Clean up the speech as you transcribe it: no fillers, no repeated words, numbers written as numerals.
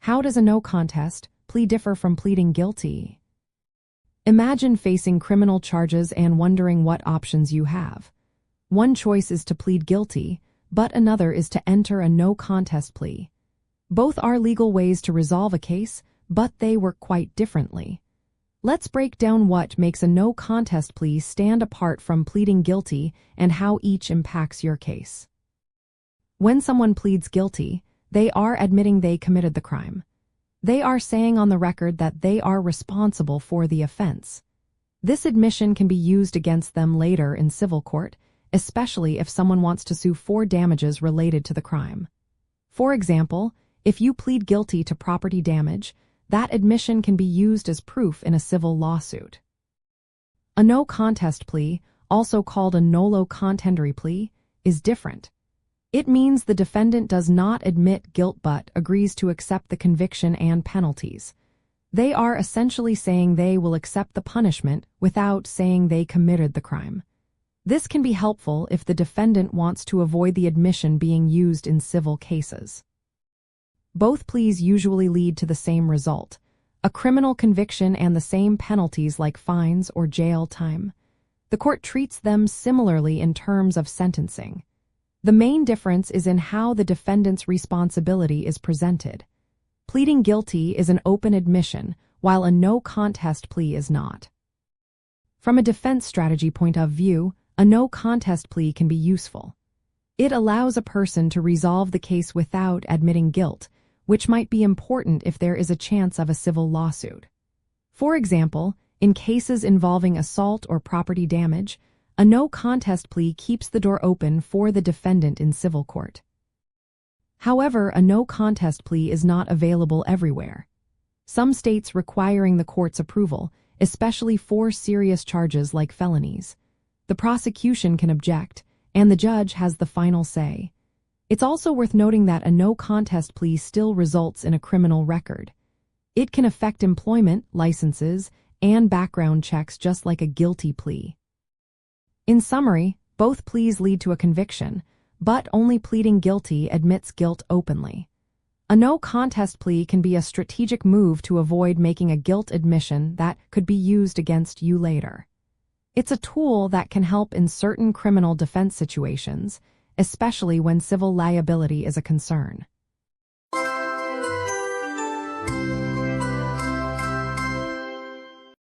How does a no contest plea differ from pleading guilty? Imagine facing criminal charges and wondering what options you have. One choice is to plead guilty, but another is to enter a no contest plea. Both are legal ways to resolve a case, but they work quite differently. Let's break down what makes a no contest plea stand apart from pleading guilty and how each impacts your case. When someone pleads guilty, they are admitting they committed the crime. They are saying on the record that they are responsible for the offense. This admission can be used against them later in civil court, especially if someone wants to sue for damages related to the crime. For example, if you plead guilty to property damage, that admission can be used as proof in a civil lawsuit. A no contest plea, also called a nolo contendere plea, is different. It means the defendant does not admit guilt but agrees to accept the conviction and penalties. They are essentially saying they will accept the punishment without saying they committed the crime. This can be helpful if the defendant wants to avoid the admission being used in civil cases. Both pleas usually lead to the same result, a criminal conviction and the same penalties like fines or jail time. The court treats them similarly in terms of sentencing. The main difference is in how the defendant's responsibility is presented. Pleading guilty is an open admission, while a no contest plea is not. From a defense strategy point of view, a no contest plea can be useful. It allows a person to resolve the case without admitting guilt, which might be important if there is a chance of a civil lawsuit. For example, in cases involving assault or property damage, a no contest plea keeps the door open for the defendant in civil court. However, a no contest plea is not available everywhere. Some states requiring the court's approval, especially for serious charges like felonies. The prosecution can object, and the judge has the final say. It's also worth noting that a no contest plea still results in a criminal record. It can affect employment, licenses, and background checks just like a guilty plea. In summary, both pleas lead to a conviction, but only pleading guilty admits guilt openly. A no contest plea can be a strategic move to avoid making a guilt admission that could be used against you later. It's a tool that can help in certain criminal defense situations, especially when civil liability is a concern.